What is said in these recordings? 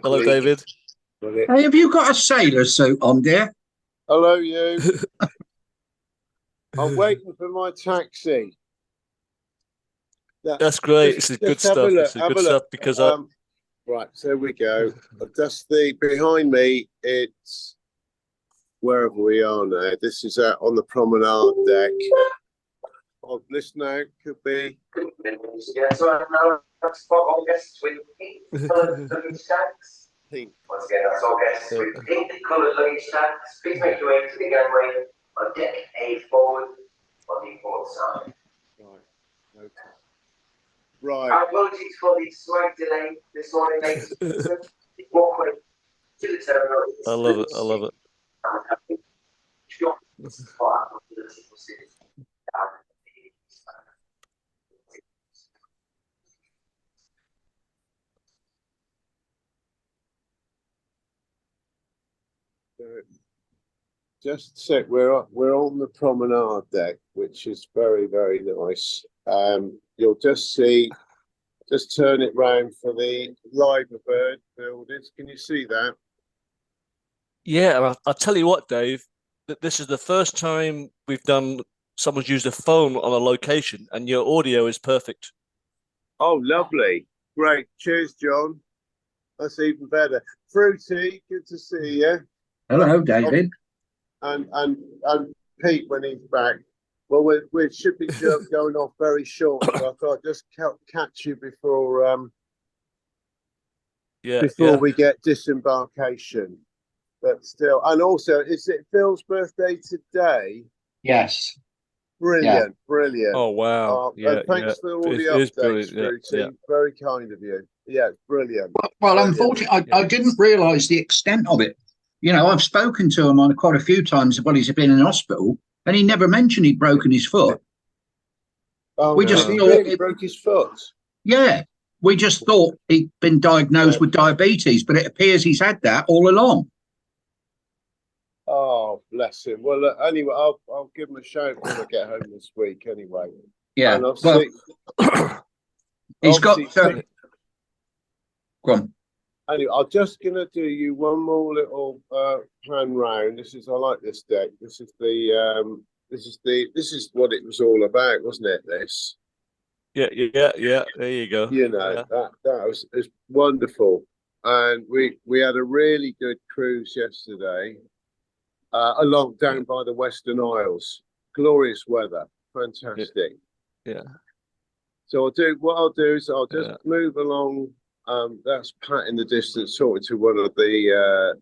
Hello, David. Hey, have you got a sailor suit on, dear? Hello, you. I'm waiting for my taxi. That's great. This is good stuff. This is good stuff because right, so there we go. That's behind me. It's wherever we are now. This is out on the promenade deck. Oh, this now could be. Yeah, so that's spot on guests with pink coloured luggage tags. Pink. Once again, that's all guests with pink coloured luggage tags. Please make your way to the gangway on deck A forward on the port side. Right. Okay. Right. Our apologies for the slight delay this morning, ladies and gentlemen. The walkway to the terminal. I love it. I love it. Just a sec, we're on the promenade deck, which is very, very nice. You'll just see, just turn it round for the Liver Bird buildings. Can you see that? Yeah, I'll tell you what, Dave, that this is the first time someone's used a phone on a location and your audio is perfect. Oh, lovely. Great. Cheers, John. That's even better. Fruity, good to see you. Hello, David. And Pete when he's back. Well, we should be going off very short, so I thought I'd just catch you before we get disembarkation. But still, and also, is it Phil's birthday today? Yes. Brilliant, brilliant. Oh wow! Thanks for all the updates, Fruity. Very kind of you. Yeah, brilliant. Well, unfortunately, I didn't realise the extent of it. You know, I've spoken to him on quite a few times while he's been in hospital, and he never mentioned he'd broken his foot. Oh, we just thought really broke his foot. Yeah, we just thought he'd been diagnosed with diabetes, but it appears he's had that all along. Oh, bless him. Well, look, anyway, I'll give him a shout when I get home this week. Anyway. Yeah. And he's got. Go on. Anyway, I'm just gonna do you one more little pan round. I like this deck. This is what it was all about, wasn't it? This. Yeah. There you go. You know, that was wonderful, and we had a really good cruise yesterday, along down by the Western Isles. Glorious weather, fantastic. Yeah. So I'll do is I'll just move along. That's Pat in the distance talking to one of the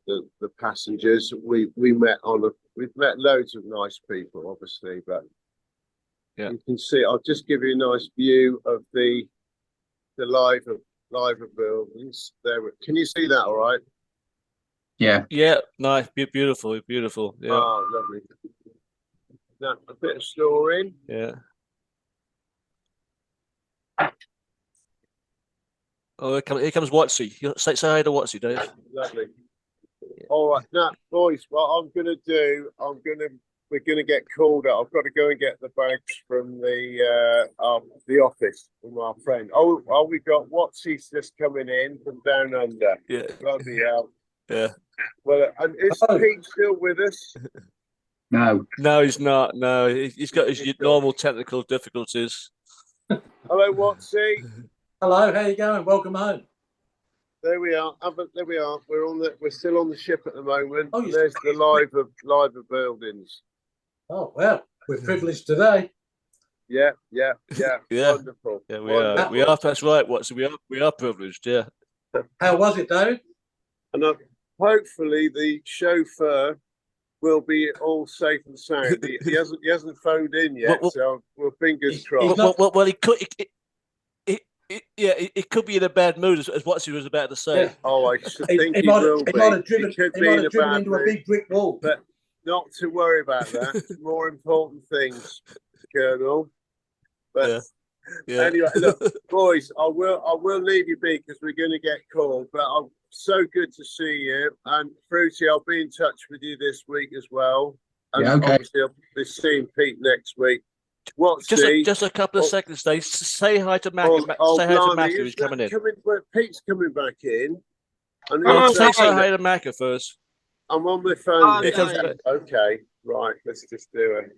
passengers. We've met loads of nice people, obviously, but you can see. I'll just give you a nice view of the live buildings. There, can you see that? All right. Yeah. Yeah. Nice. Beautiful. Yeah. Oh, lovely. Now a bit of storing. Yeah. Oh, here comes Watsy. Say hi to Watsy, Dave. Lovely. All right, now, boys, what we're gonna get called out. I've got to go and get the bags from the office from our friend. Oh, we got Watsy's just coming in from down under. Yeah. Bloody hell. Yeah. Well, and is Pete still with us? No, he's not. No, he's got his normal technical difficulties. Hello, Watsy. Hello, how you going? Welcome home. There we are. There we are. We're still on the ship at the moment. Oh, There's the live of buildings. Oh well, we're privileged today. Yeah. Yeah. Wonderful. Yeah, we Wonderful. are. We are. That's right, Watson. We are privileged. Yeah. How was it, David? And hopefully the chauffeur will be all safe and sound. He hasn't phoned in yet, so we're fingers crossed. Well, he could. It could be in a bad mood, as Watson was about to say. Yeah. Oh, I should think he will be. He might have driven, He into a big brick wall. But not to worry about that. More important things, Colonel. But yeah. Anyway, look, boys, I will leave you be because we're going to get called. But I'm so good to see you. And Fruity, I'll be in touch with you this week as well. And obviously I'll be seeing Pete next week. Just a couple of seconds, Dave. Say hi to Mac. Say hi to Mac, who's coming in. Pete's coming back in. And say hi to Mac first. I'm on my phone. Okay, right. Let's just do it.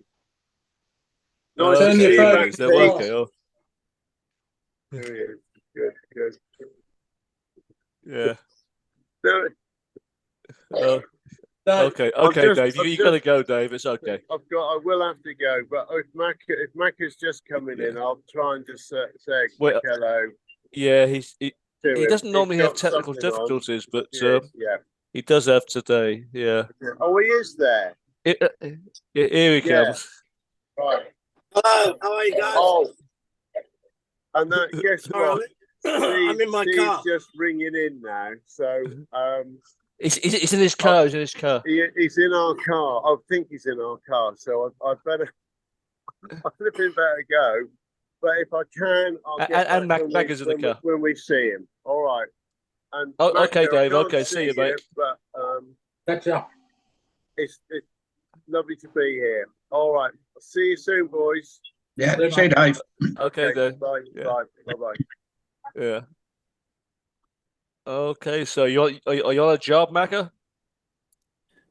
Nice to see you back. Okay. Good. Yeah. Do it. Okay, Dave. You got to go, Dave. It's okay. I will have to go, but if Mac is just coming in, I'll try and just say hello. Yeah, he doesn't normally have technical difficulties, but he does have today. Yeah. Oh, he is there. Here he comes. Right. Hello, how are you guys? Oh, and guess what? I'm in my car. He's just ringing in now, so He's in his car. He's in his car. He's in our car. I think he's in our car, so I better go. But if I can, I'll get and Mac is in the car when we see him. All right. And okay, Dave. Okay, see you, mate. But catch up. It's lovely to be here. All right. I'll see you soon, boys. Yeah. See you, Dave. Okay, Dave. Bye. Yeah. Bye. Yeah. Okay, so are you on a job, Macca?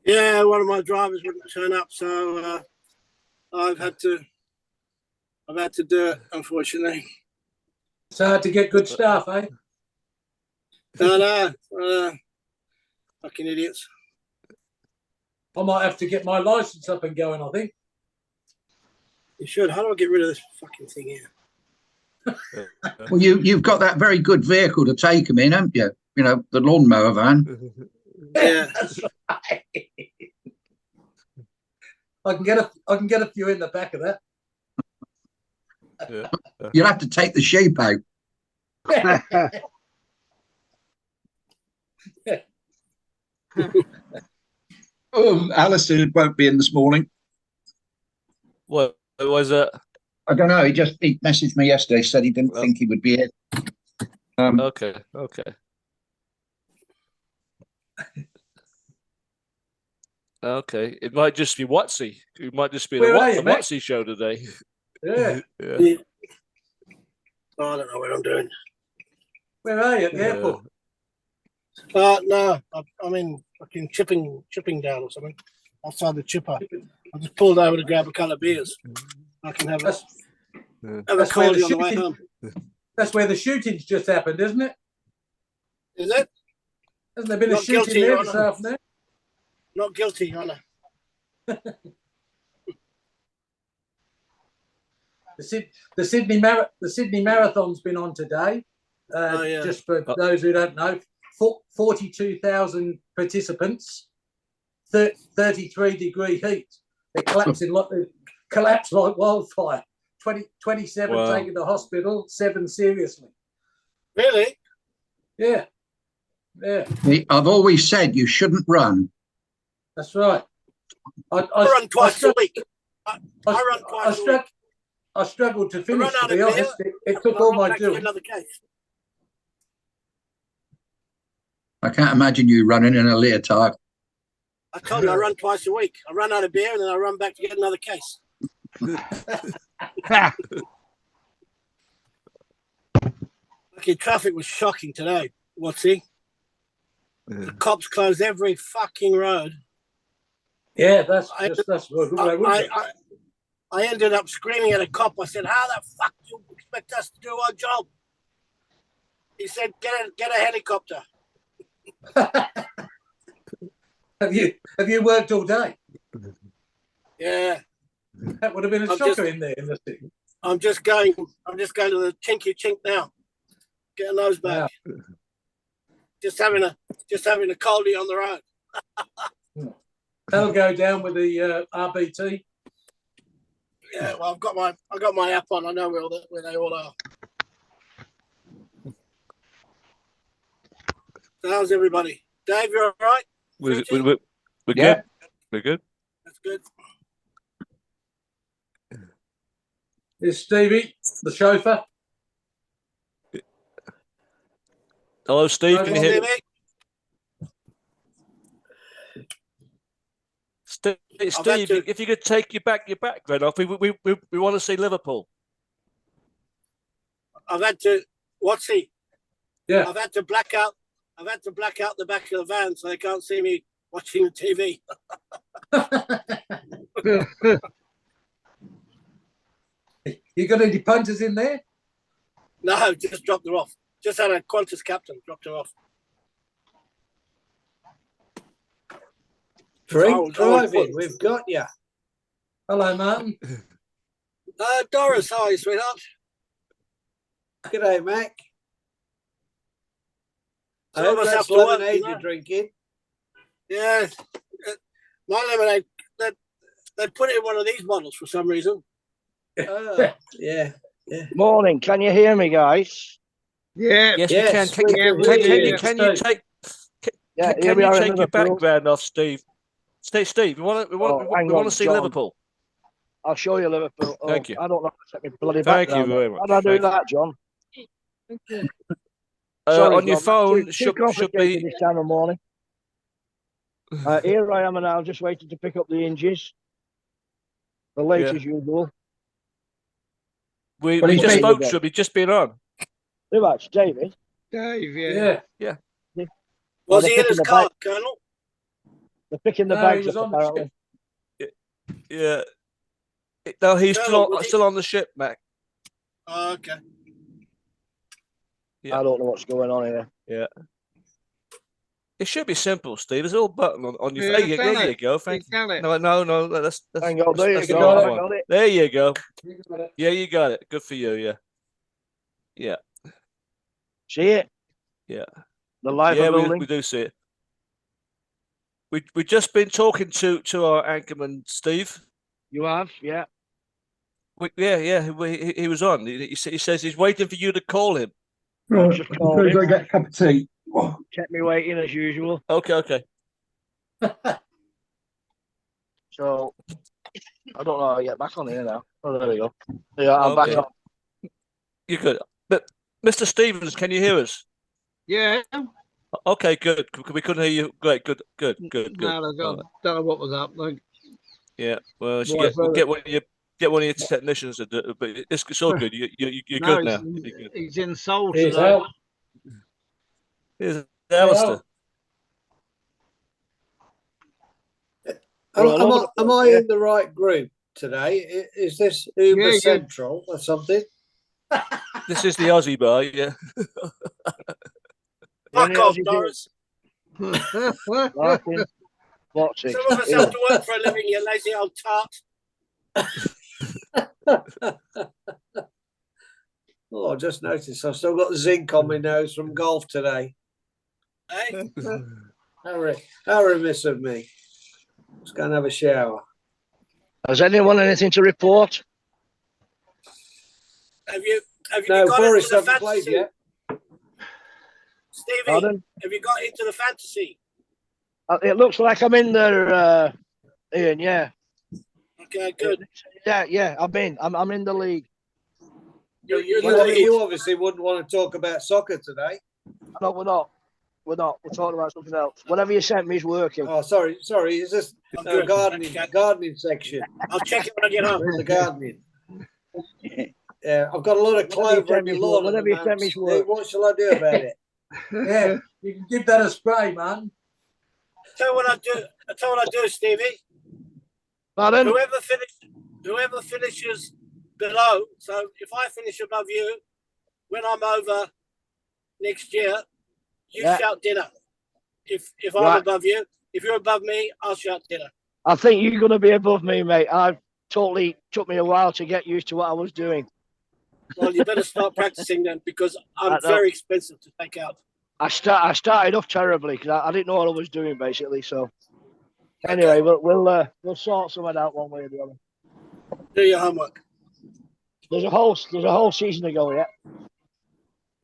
Yeah, one of my drivers wouldn't turn up, so I've had to do it, unfortunately. It's hard to get good staff, eh? No, fucking idiots. I might have to get my license up and going, I think. You should. How do I get rid of this fucking thing here? Well, you've got that very good vehicle to take them in, haven't you? You know, the lawnmower van. Yeah, that's right. I can get a few in the back of that. Yeah. You'll have to take the sheep out. Alistair won't be in this morning. What was it? I don't know. He messaged me yesterday. Said he didn't think he would be here. Okay. Okay, it might just be Watsy. It might just be the Watsy show today. Yeah. Oh, I don't know what I'm doing. Where are you at the airport? No, I'm in fucking chipping down or something outside the chipper. I just pulled over to grab a couple of beers. I can have a coffee on the way home. That's where the shooting's just happened, isn't it? Is it? Hasn't there been a shooting there this afternoon? Not guilty, Your Honour. The Sydney Marathon's been on today. Just for those who don't know, 42,000 participants, 33-degree heat. They collapsed like wildfire. 27 taken to hospital, 7 seriously. Really? Yeah. I've always said you shouldn't run. That's right. I run twice a week. I run twice a week. I struggled to finish, to be honest. It took all my doing. Another case. I can't imagine you running in a leotard. I told you I run twice a week. I run out of beer and then I run back to get another case. Okay, traffic was shocking today. What's he? The cops closed every fucking road. Yeah, that's what I ended up screaming at a cop. I said, "How the fuck do you expect us to do our job?" He said, "Get a helicopter." Have you worked all day? Yeah, That would have been a shocker in there. I'm just going to the Chinky Chink now, getting those back. Wow. Just having a coldie on the road. That'll go down with the RBT. Yeah, well, I've got my app on. I know where they all are. So how's everybody? Dave, you all right? We're Yeah. good. We're good. That's good. Here's Stevie, the chauffeur. Hello, Steve. Hello, Can you hear me? Stevie? Steve, if you could take your background off, we want to see Liverpool. I've had to. What's he? Yeah. I've had to black out the back of the van so they can't see me watching the TV. You got any punters in there? No, just dropped them off. Just had a Qantas captain dropped them off. Drink driving, we've got you. Hello, Martin. Doris, hi, sweetheart. G'day, Mac. I Some hope of us that's have to work, lemonade you know. you're drinking. Yeah, my lemonade. They put it in one of these bottles for some reason. Oh, yeah. Morning. Can you hear me, guys? Yeah. Yes, Yes, we can. we can hear you. Can you take Yeah, can you take your background off, Steve? Steve, we want to see John. Liverpool. I'll show you Liverpool. Oh, Thank you. I don't know how to set my bloody Thank you background. very much. How do I do Thank that, John? Sorry, on your John, phone too should complicated be. this time of morning. Here I am now, just waiting to pick up the hinges. The late as usual. We But he's just been- spoke to him. He's just been on. Who that's David? Dave, yeah. Was they're he in picking his the car, back. Colonel? They're picking the No, bags he was up, on the apparently. Yeah. No, he's No, was he- still on the ship, Mac. Oh, okay. Yeah. I don't know what's going on here. Yeah. It should be simple, Steve. There's a little button on your Yeah, face. done There you it. go. Thank He's done you. it. No. That's Hang on, there you that's the go. right I one. got it. There you go. You got it. Yeah, you got it. Good for you. Yeah. Yeah. See it? Yeah. The live Yeah, building. we do see it. We've just been talking to our anchorman, Steve. You have, yeah. He was on. He says he's waiting for you to call him. I've just called him. get a cup of tea. Kept me waiting as usual. Okay. So I don't know how to get back on here now. Oh, there we go. Yeah, I'm Okay. back on. You're good. But Mr. Stevens, can you hear us? Yeah. Okay, good. We couldn't hear you. Great, good. No, I don't know what was happening. Yeah. Well, Well, get one of your technicians to do it, but it's all good. You're No, good now. he's- You're good. He's in Seoul Here's today. Al. Here's Alistair. Am I in the right group today? Is this Uber Yeah. Central or something? This is the Aussie bar. Yeah. Fuck off, Doris. Martin, what's it? Some of us have to work for a living, you lazy old tart. Oh, I just noticed I've still got zinc on my nose from golf today. Eh? How remiss of me. Let's go and have a shower. Has anyone anything to report? Have you No, got Forest into the haven't played fantasy? yet. Stevie, Pardon? have you got into the fantasy? It looks like I'm in there, Ian, yeah. Okay, good. Yeah, I'm in. I'm in the league. You're You obviously wouldn't want to talk about soccer today. No, we're not. We're talking about something else. Whatever you sent me is working. Oh, sorry. Is this I'm no, good. gardening section? I'll check it when I get home. The gardening. Yeah, I've got a lot of clover on my lawn. Whatever you sent me is working. What shall I do about it? Yeah, you can give that a spray, man. Tell you what I do, Stevie. Pardon? Whoever finishes below. So if I finish above you, when I'm over next year, you Yeah. shout dinner. if I'm above you, if you're above me, I'll shut dinner. I think you're going to be above me, mate. Took me a while to get used to what I was doing. Well, you better start practicing then, because I'm very expensive to take out. I started off terribly because I didn't know what I was doing, basically. So anyway, we'll sort something out one way or the other. Do your homework. There's a whole season to go yet.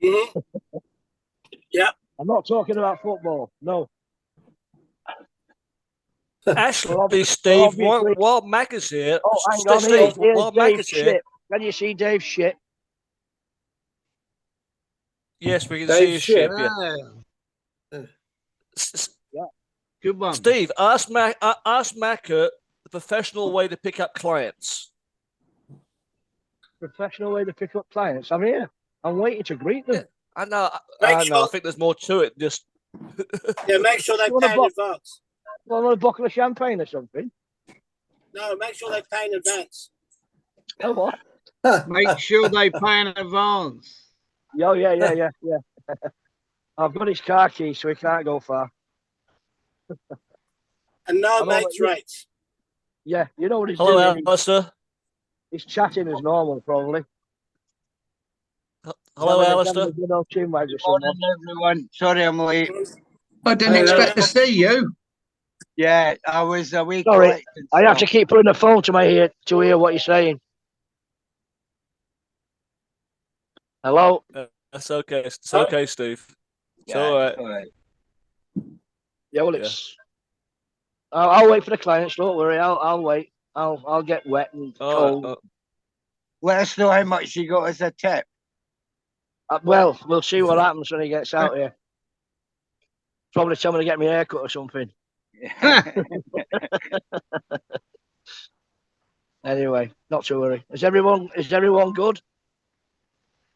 Mm-hmm. Yeah. I'm not talking about football. No. Actually, Steve, while Mac is here, hang on, Steve, while Mac Dave's is here, shit. Can you see Dave's shit? yes, we can see his ship. Yeah. Yeah. Good one. Steve, ask Macca the professional way to pick up clients. Professional way to pick up clients. I'm here. I'm waiting to greet them. Yeah, I know. Make I sure- think there's more to it. Just Yeah, make sure they pay in advance. Well, want a bottle of champagne or something? No, make sure they pay in advance. Oh, what? Make sure they pay in advance. Oh, yeah. I've got his car keys, so he can't go far. And no I'm mates all- rates. Yeah, you know what he's hello, doing. Alistair. He's chatting as normal, probably. Hello, Alistair. Morning, everyone. Sorry I'm late. I didn't expect to see you. Yeah, I was a week Sorry, late. I have to keep putting the phone to my ear to hear what you're saying. Hello? That's okay. It's okay, Steve. It's all right. Yeah, well, it's... I'll wait for the clients, don't worry. I'll wait. I'll get wet and cold. Let us know how much you got as a tip. Well, we'll see what happens when he gets out here. Probably tell me to get my hair cut or something. Anyway, not to worry. Is everyone good?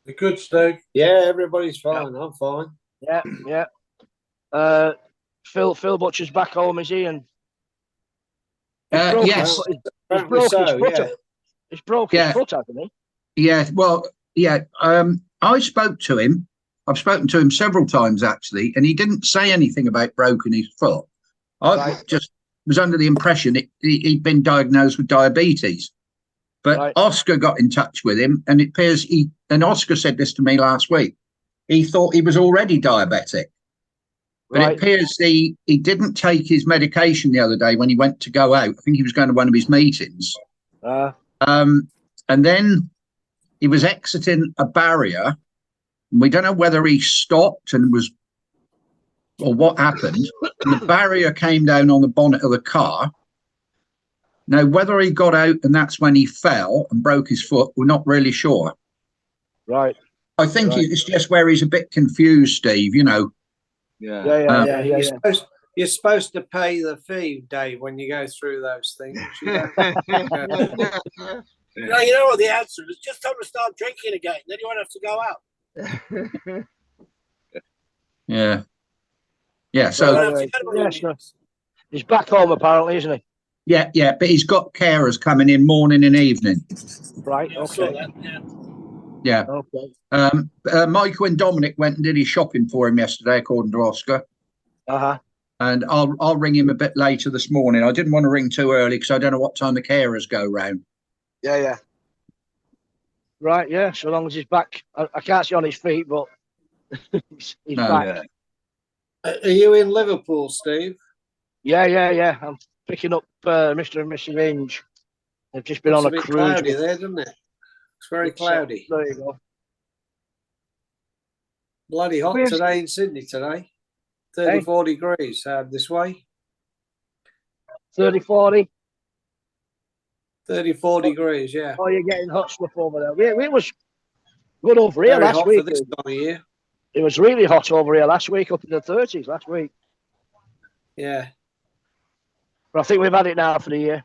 You're good, Steve. Yeah, everybody's fine. I'm fine. Yeah. Phil Butcher's back home, is he? And Yes. He's broke his foot, hasn't he? Yeah. Well, yeah. I spoke to him. I've spoken to him several times actually, and he didn't say anything about broken his foot. I just was under the impression he'd been diagnosed with diabetes. But Oscar got in touch with him, and it appears and Oscar said this to me last week. He thought he was already diabetic. But it appears he didn't take his medication the other day when he went to go out. I think he was going to one of his meetings. And then he was exiting a barrier. We don't know whether he stopped and or what happened. And the barrier came down on the bonnet of the car. Now, whether he got out and that's when he fell and broke his foot, we're not really sure. Right. I think it's just where he's a bit confused, Steve, you know. Yeah. You're supposed to pay the fee, Dave, when you go through those things. You know? You know what the answer is? Just tell him to start drinking again. Then you won't have to go out. Yeah. So he's back home apparently, isn't he? Yeah. But he's got carers coming in morning and evening. Right. Okay. Yeah. Okay. Michael and Dominic went and did his shopping for him yesterday, according to Oscar. And I'll ring him a bit later this morning. I didn't want to ring too early because I don't know what time the carers go round. Yeah. Right, yeah. So long as he's back, I can't see on his feet, but he's back. Are you in Liverpool, Steve? Yeah. I'm picking up Mr. and Mrs. Inge. They've just been on a cruise. Cloudy there, doesn't it? It's very cloudy. There you go. Bloody hot today in Sydney today. 34 degrees this way. 30-40. 34 degrees, yeah. Oh, you're getting hot stuff over there. It was good over here Very last hot week. for this time of year. It was really hot over here last week, up in the 30s last week. Yeah. But I think we've had it now for the year.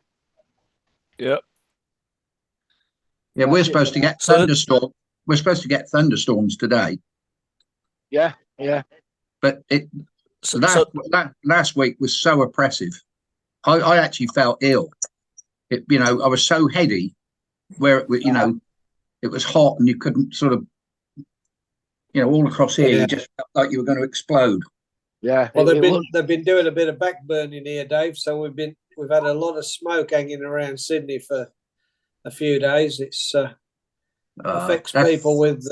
Yep. Yeah, we're supposed to get thunderstorms. We're supposed to get thunderstorms today. Yeah. But last week was so oppressive. I actually felt ill. I was so heady where it was hot and you couldn't sort of, all across here, you just felt like you were going to explode. Yeah. Well, they've been doing a bit of back burning here, Dave. So we've had a lot of smoke hanging around Sydney for a few days. It's affects people with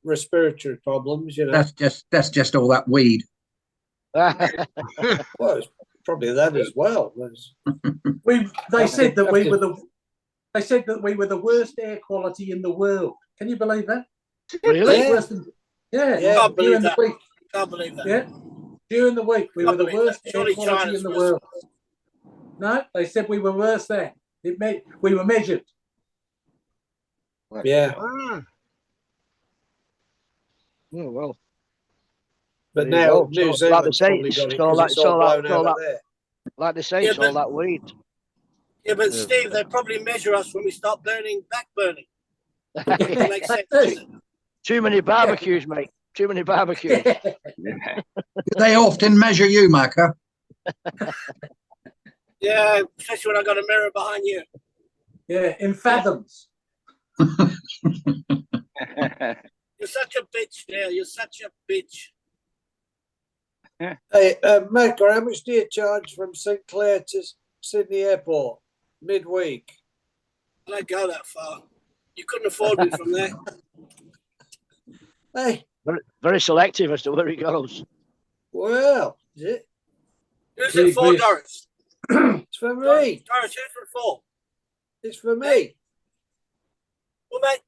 respiratory problems. You know, that's just all that weed. well, it's probably that as well. They said that we were the worst air quality in the world. Can you believe that? Really? Yeah. Worse than, yeah. Can't believe During that. the week. Can't believe that. Yeah. During the week, we were the believe worst that. air Surely quality China's in the worse. world. No, they said we were worse there. We were measured. Yeah. Oh, well. But There you now go. New So, like they Zealand's say, probably it's got it all because that- it's it's all all blown that- it's all over that- there. Like they say, Yeah, it's all but- that weed. Yeah, but Yeah. Steve, they probably measure us when we start back burning. It makes sense, doesn't it? Too many barbecues, mate. Too many barbecues. They often measure you, Macca. Yeah, especially when I got a mirror behind you. Yeah, in fathoms. You're such a bitch, there. You're such a bitch. Hey, Macca, how much do you charge from St Clair to Sydney Airport midweek? I don't go that far. You couldn't afford me from there. Hey, Very, very selective as to where he goes. well, is it? Who's it for, Please. Doris? It's for me. Doris, who's it for? It's for me. Well, mate,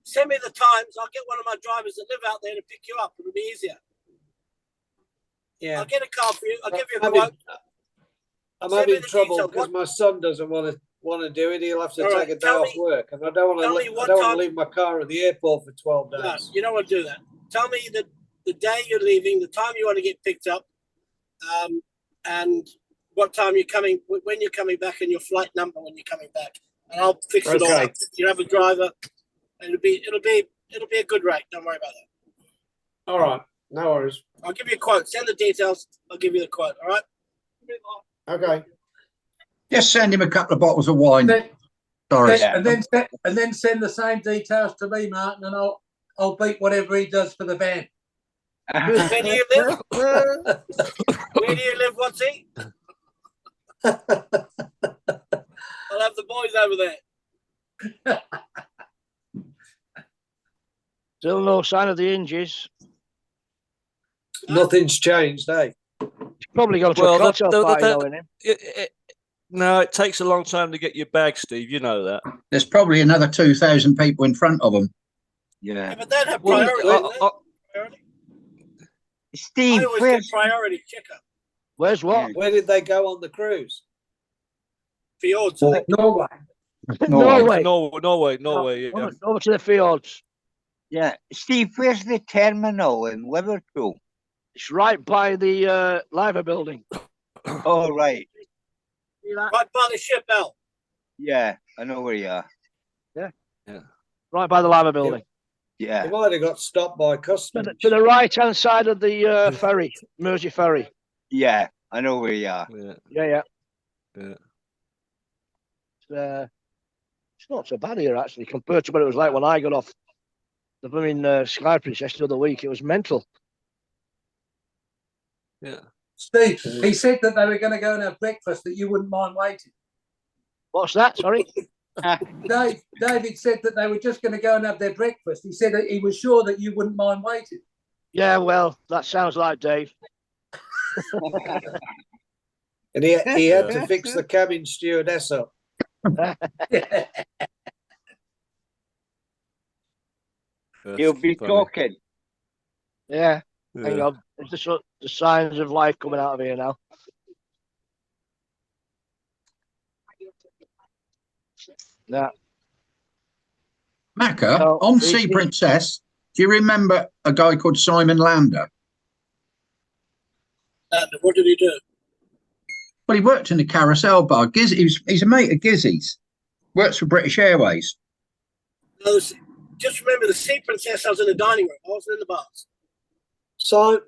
send me the times. I'll get one of my drivers that live out there to pick you up. It'll be easier. Yeah. I'll get a car for you. I'll give you a I'm quote. I'm Send me having the trouble details. because What- my son doesn't want to do it. He'll have to All take right, a day tell off me- work, and I don't tell me want what to time- leave my car at the airport for 12 No, days. you don't want to do that. Tell me the day you're leaving, the time you want to get picked up, and what time you're coming, when you're coming back, and your flight number when you're coming back, and I'll fix it all Okay. up. You have a driver, and it'll be a good rate. Don't worry about that. All right, no worries. I'll give you a quote. Send the details. I'll give you the quote. All right. Okay. Just send him a couple of bottles of wine, Doris. And then send the same details to me, Martin, and I'll beat whatever he does for the van. Where do you live? Where do you live, Watsy? I'll have the boys over there. Still no sign of the hinges. Nothing's changed, eh? He's probably going to Well, a cocktail party, that- knowing him. No, it takes a long time to get your bag, Steve. You know that. There's probably another 2,000 people in front of them. Yeah, but they'd have Well, priority. wouldn't they? Priority. Steve, I always where's get priority checker. Where's what? Where did they go on the cruise? Fjords, I think. Norway. Norway. Norway. Yeah. Over to the fjords. yeah, Steve, where's the terminal in Liverpool? It's right by the Liver building. Oh, right. See that? Right by the ship, Al. Yeah, I know where you are. Right by the Liver building. Yeah. They might have got stopped by customs. To the right-hand side of the ferry, Mersey Ferry. Yeah, I know where you are. Yeah. Yeah. It's not so bad here, actually, compared to what it was like when I got off the blooming Sky Princess the other week. It was mental. Yeah. Steve, he said that they were going to go and have breakfast, that you wouldn't mind waiting. What's that? Sorry? David said that they were just going to go and have their breakfast. He said that he was sure that you wouldn't mind waiting. Yeah, well, that sounds like Dave. And he had to fix the cabin stewardess up. He'll be Funny. talking. Yeah. Yeah. Hang on. It's the signs of life coming out of here now. Yeah. Macca, No, on he- Sea he- Princess, do you remember a guy called Simon Lander? And what did he do? Well, he worked in the carousel bar. He's a mate of Gizzy's. Works for British Airways. Just remember the Sea Princess. I was in the dining room. I wasn't in the bars. Simon,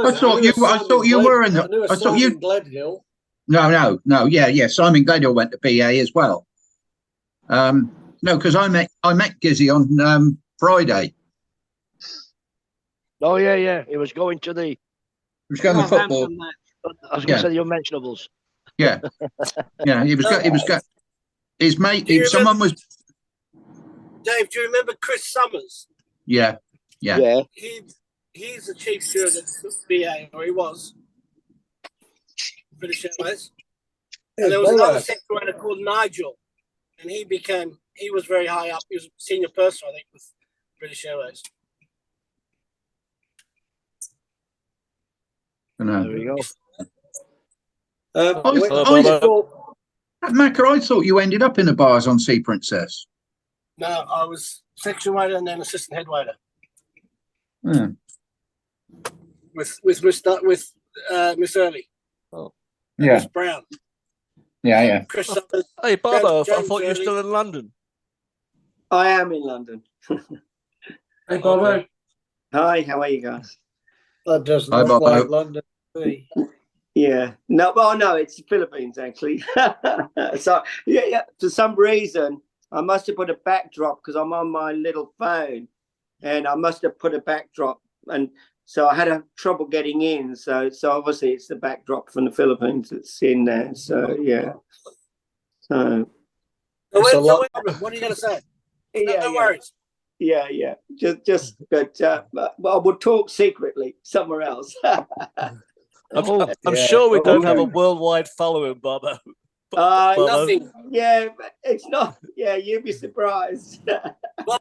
I thought you were in the. I knew a I thought you. Simon Gledhill. No. Yeah. Simon Gledhill went to BA as well. No, because I met Gizzy on Friday. Oh, yeah. He was going to the was going to football. I was going to say the unmentionables. Yeah, yeah. He was. He was. His mate. Someone was. Dave, do you remember Chris Summers? Yeah, yeah. He's the chief steward at BA, or he was. British Airways. And there was another sector called Nigel, and he was very high up. He was a senior person, I think, with British Airways. There we go. Macca, I thought you ended up in the bars on Sea Princess. No, I was section waiter and then assistant head waiter. Hmm. With Miss Early. Oh. Yeah. Miss Brown. Yeah. Chris Summers. Hey, Bobo, I James thought you were Early. still in London. I am in London. Hey, Bobo. Hi, how are you guys? That doesn't Hi, look Bobo. like London to me. Yeah. No, well, no, it's the Philippines actually. So yeah, for some reason I must have put a backdrop because I'm on my little phone, and I must have put a backdrop, and so I had a trouble getting in. So obviously it's the backdrop from the Philippines that's in there. So yeah. So What are you going to say? No worries. Yeah. But I would talk secretly somewhere else. I'm sure we don't have a worldwide following, Bobo. Nothing. Yeah, it's not. Yeah, you'd be surprised. Bobo,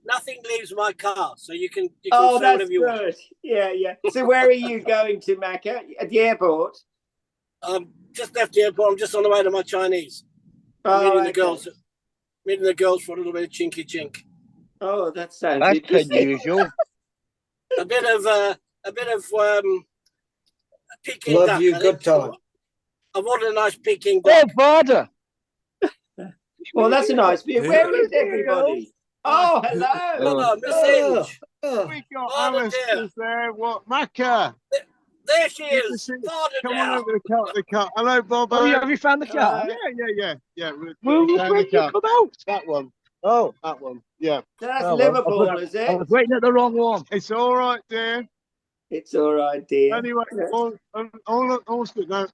nothing leaves my car, so you can say that's whatever you good. want. Yeah. So where are you going to, Macca? At the airport? Just left the airport. I'm just on the way to my Chinese. Meeting the girls for a little bit of chinky chink. Oh, that sounds That's interesting. unusual. A bit of Peking Love duck. you, good time. I've ordered a nice Peking Oh, duck. father. Well, that's a nice view. Where is everybody? Oh, hello. Oh, Miss Hinge. We got Alice there. What, Macca? There she is. Come on over the car. Hello, Bobo. Have you found the car? Yeah. Will you bring it come out? That one. Oh, that one. Yeah. That's Liverpool, is it? I was waiting at the wrong one. It's all right, dear. It's all right, dear. Anyway, all good now.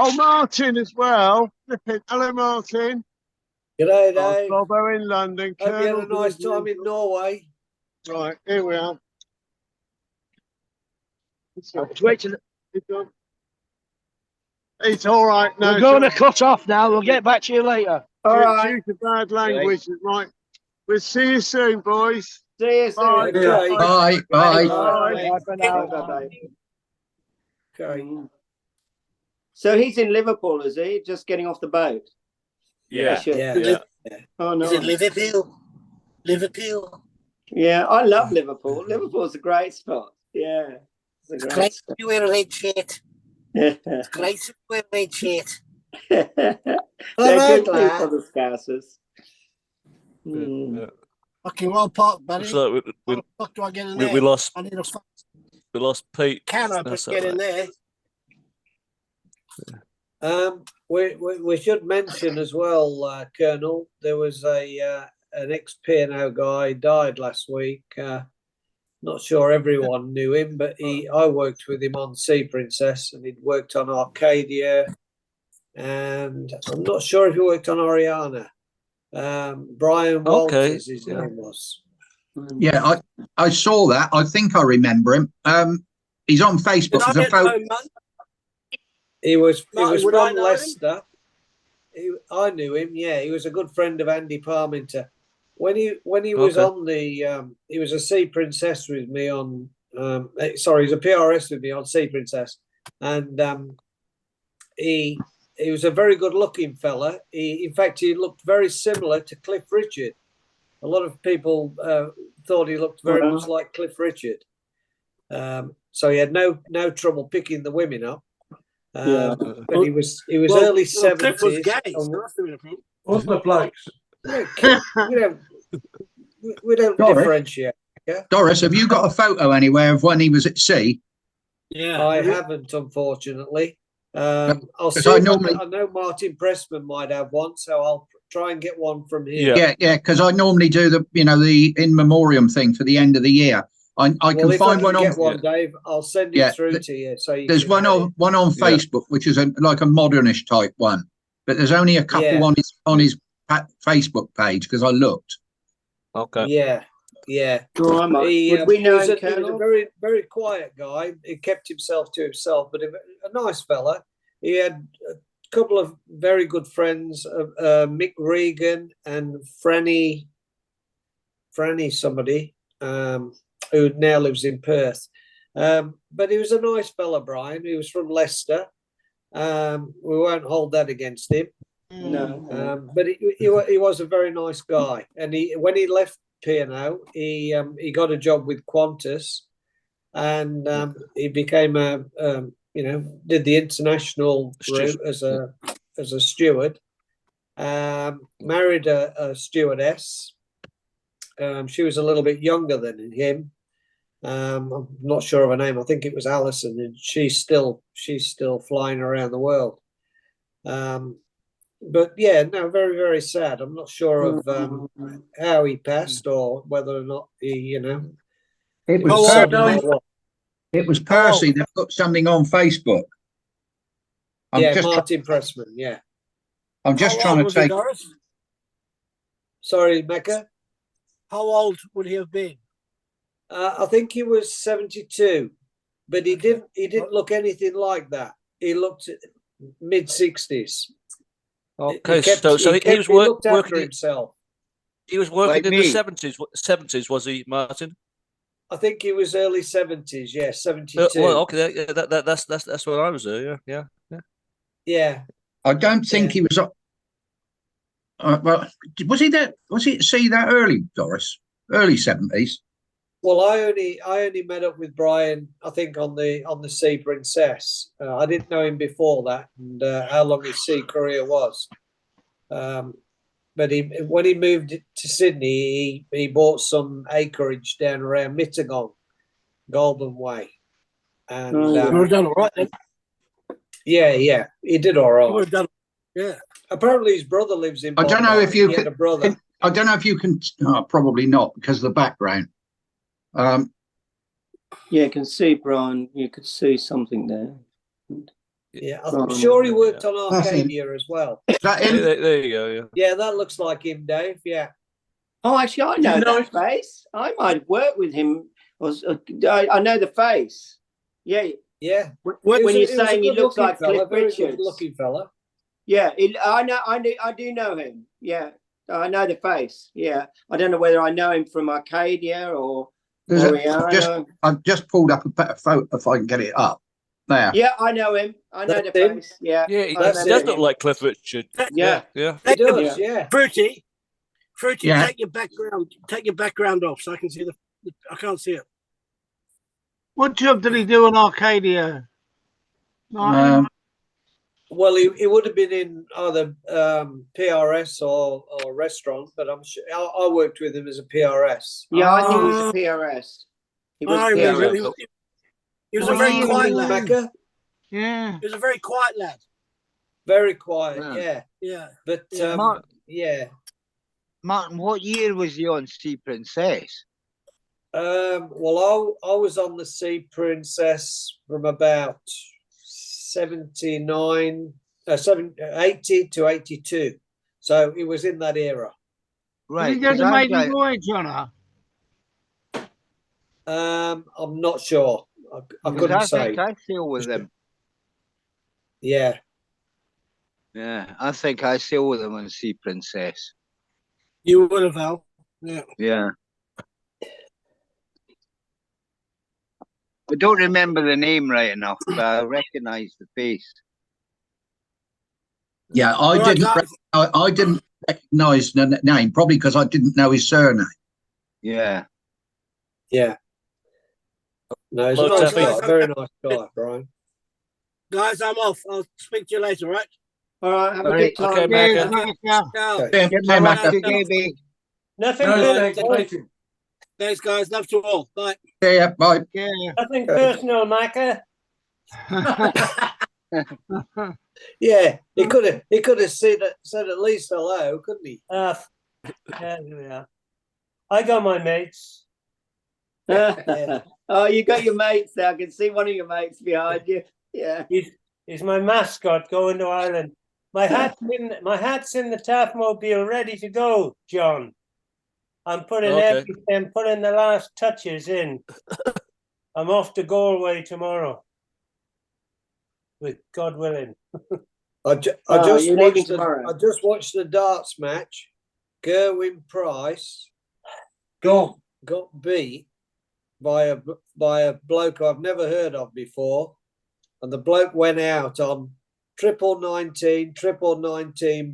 Oh, Martin as well. Hello, Martin. G'day, Dave. Bobo in London. Hope you had a nice time in Norway. Right, here we are. Wait till It's all right. No, we're going to cut off now. We'll get back to you later. All right. Due to bad language, right. We'll see you soon, boys. See you soon. Bye. Bye for now. Bye. Okay. So he's in Liverpool, is he? Just getting off the boat? Yeah. Oh, no. Is it Liverpool? Yeah, I love Liverpool. Liverpool's a great spot. Yeah. It's great to wear a red shirt. It's great to wear a red shirt. They're good people, the Scousers. Fucking well parked, buddy. So How the fuck do I get in there? we lost. I need a We lost Pete. can open to get in there. We should mention as well, Colonel, there was an ex-P&O guy died last week. Not sure everyone knew him, but I worked with him on Sea Princess, and he'd worked on Arcadia, and I'm not sure if he worked on Oriana. Brian Walters, his name was. Yeah, I saw that. I think I remember him. He's on Facebook as a photo. He was Martin, from Leicester. I knew him. Yeah, he was a good friend of Andy Parminter. When he was on the he was a Sea Princess with me on sorry, he's a PRS with me on Sea Princess, and he was a very good looking fella. In fact, he looked very similar to Cliff Richard. A lot of people thought he looked very much like Cliff Richard. So he had no trouble picking the women up. But he was early 70s. Cliff was gay. What's the blokes? We don't differentiate. Yeah? Doris, have you got a photo anywhere of when he was at sea? Yeah, I haven't, unfortunately. I'll see. I know Martin Pressman might have one, so I'll try and get one from him. Yeah, because I normally do the in memoriam thing for the end of the year. I Well, can if find I one can on. get one, Dave, I'll send it Yeah, through to you. So you there's can one have on Facebook, which is like a modernish type one, but there's only a couple Yeah. on his Facebook page because I looked. Okay. Yeah, yeah. Oh, I might. He, Would we he know was him, he was a Colonel? very, very quiet guy. He kept himself to himself, but a nice fella. He had a couple of very good friends, Mick Regan and Franny somebody, who now lives in Perth. But he was a nice fella, Brian. He was from Leicester. We won't hold that against him. No. But he was a very nice guy. And when he left P&O, he got a job with Qantas, and he became did the international route as a steward. Married a stewardess. She was a little bit younger than him. I'm not sure of her name. I think it was Alison, and she's still flying around the world. But yeah, no, very, very sad. I'm not sure of how he passed or whether or not he, It was It was Percy that put something on Facebook. Martin Pressman. Yeah, I'm just trying to take. Sorry, Mecca. How old would he have been? I think he was 72, but he didn't look anything like that. He looked mid-60s. Okay, he was looked after himself. He was working Like in me. the 70s, was he, Martin? I think he was early 70s. Yeah, 72. Well, okay, that's when I was there. Yeah. I don't think he was. Well, was he that? Was he see that early, Doris? Early 70s. Well, I only met up with Brian, I think, on the Sea Princess. I didn't know him before that, and how long his sea career was. But when he moved to Sydney, he bought some acreage down around Mittagong, Goulburn Way, and We've done all right then. Yeah, he did all right. We've done, yeah. Apparently, his brother lives in. I don't know if you had a brother. I don't know if you can. Probably not because of the background. Yeah, you can see Brian. You could see something there. Yeah, I'm sure he worked on Arcadia as well. Is that him? There you go. Yeah. Yeah, that looks like him, Dave. Yeah. Oh, actually, I know that face. I might have worked with him. I know the face. Yeah. Yeah. When you're saying he looks like Cliff Richards, looking fella. Yeah, I do know him. Yeah, I know the face. Yeah, I don't know whether I know him from Arcadia or. I've just pulled up a better photo if I can get it up. There. Yeah, I know him. I know the face. Yeah, he does look like Cliff Richard. Yeah. He does. Yeah. Fruity, Yeah. take your background off so I can see I can't see it. What job did he do in Arcadia? Well, he would have been in either PRS or restaurant, but I'm sure I worked with him as a PRS. Yeah, I think he was a PRS. He was I remember. He was a very quiet lad. Mecca. Yeah. He was a very quiet lad. Very quiet. Yeah. Yeah. But yeah. Martin, what year was he on Sea Princess? Well, I was on the Sea Princess from about 80 to 82. So it was in that era. Right. Did he go the maiden voyage on her? I'm not sure. I couldn't say. I think I sailed with him. Yeah. Yeah, I think I sailed with him on Sea Princess. You would have, Al. Yeah. Yeah. I don't remember the name right enough, but I recognise the face. Yeah, I didn't recognise the name, probably because I didn't know his surname. Yeah. Yeah. No, he's a nice guy. Very nice guy, Brian. Guys, I'm off. I'll speak to you later, right? All right, have a good time. Okay, Mecca. Nothing. Thanks, guys. Love to all. Bye. Yeah, bye. Yeah. Nothing personal, Mecca. Yeah, he could have said at least hello, couldn't he? Yeah. I got my mates. Oh, you got your mates there. I can see one of your mates behind you. Yeah. He's my mascot going to Ireland. My hat's in the Taffmobile ready to go, John. I'm putting everything, putting the last touches in. I'm off to Galway tomorrow. With God willing. I just watched the darts match. Gerwyn Price got beat by a bloke I've never heard of before, and the bloke went out on triple 19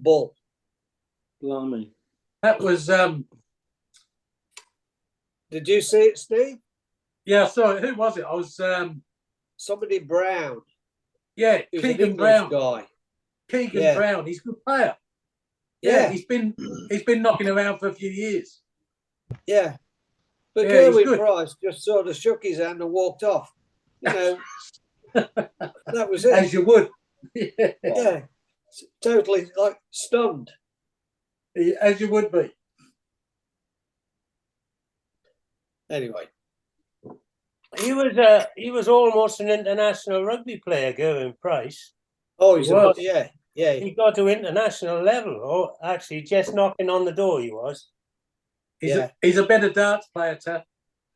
bull. Blimey. That was Did you see it, Steve? Yeah, sorry, who was it? I was somebody Brown. Yeah, Keegan Brown guy. Keegan Brown, he's a good player. Yeah, he's been knocking around for a few years. Yeah. But Gerwyn Price just sort of shook his hand and walked off. You know, that was it. As you would. Yeah. Totally like stunned. As you would be. Anyway. He was almost an international rugby player, Gerwyn Price. Oh, he was. Yeah. He got to international level, or actually just knocking on the door he was. He's a better darts player, Taff.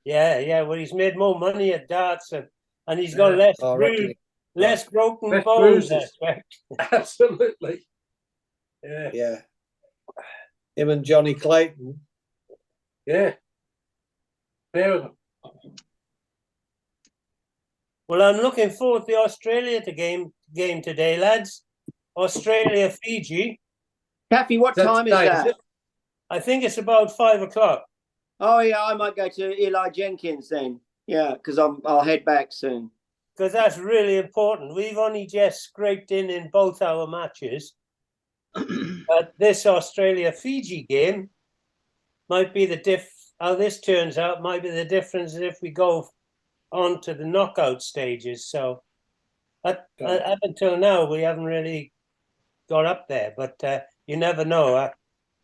Yeah. Well, he's made more money at darts and he's got less broken bones. Absolutely. Yeah. Him and Johnny Clayton. Yeah. Fair enough. Well, I'm looking forward to the Australia game today, lads. Australia, Fiji. Kathy, what time is that? I think it's about 5 o'clock. Oh yeah, I might go to Eli Jenkins then. Yeah, because I'll head back soon. Because that's really important. We've only just scraped in both our matches. But this Australia-Fiji game might be how this turns out might be the difference if we go on to the knockout stages. So up until now, we haven't really got up there, but you never know.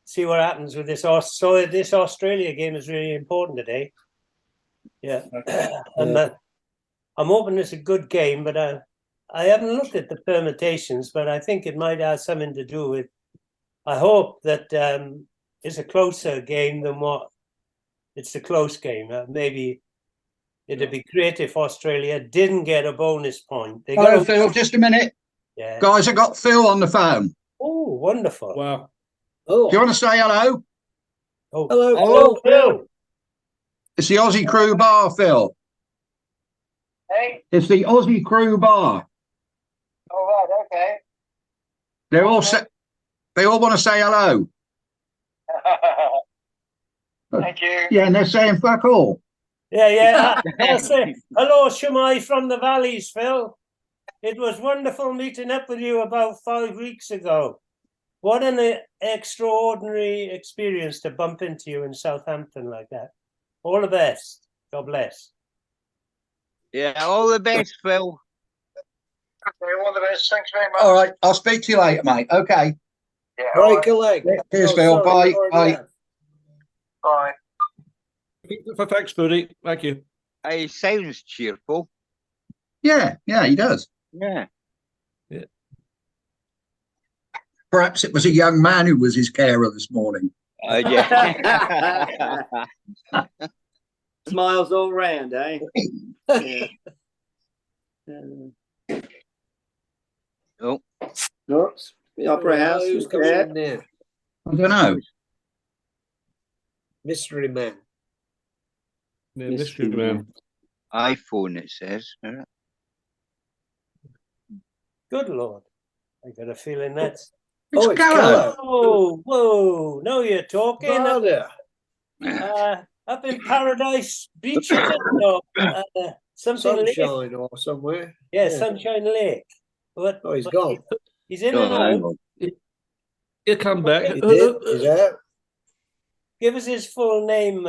See what happens with this. So this Australia game is really important today. Yeah. And I'm hoping it's a good game, but I haven't looked at the permutations, but I think it might have something to do with, I hope that it's a closer game than what it's a close game. Maybe it'd be great if Australia didn't get a bonus point. Hello, Phil, just a minute. Yeah. Guys, I got Phil on the phone. Oh, wonderful. Wow. Do you want to say hello? Oh, hello, Phil. It's the Aussie Crew Bar, Phil. Hey. It's the Aussie Crew Bar. All right, okay. They all want to say hello. Thank you. Yeah, and they're saying fuck all. Yeah. I'll say hello, Shumai from the Valleys, Phil. It was wonderful meeting up with you about 5 weeks ago. What an extraordinary experience to bump into you in Southampton like that. All the best. God bless. Yeah, all the best, Phil. Okay, all the best. Thanks very much. All right, I'll speak to you later, mate. Okay. Yeah. Break a leg. Cheers, Phil. Bye. Bye. Bye. Thanks, buddy. Thank you. He sounds cheerful. Yeah, he does. Yeah. Perhaps it was a young man who was his carer this morning. Yeah. Smiles all round, eh? Yeah. Oh. Oops. The Opera House. Who's coming in there? I don't know. Mystery Man. Yeah, mystery man. iPhone, it says. Good Lord. I got a feeling that's... It's Gallo. Whoa. Now you're talking. Up in Paradise Beach, something Sunshine Lake. or somewhere. Yeah, Sunshine Lake. But, he's gone. He's in and out. He'll come back. He's out. Give us his full name.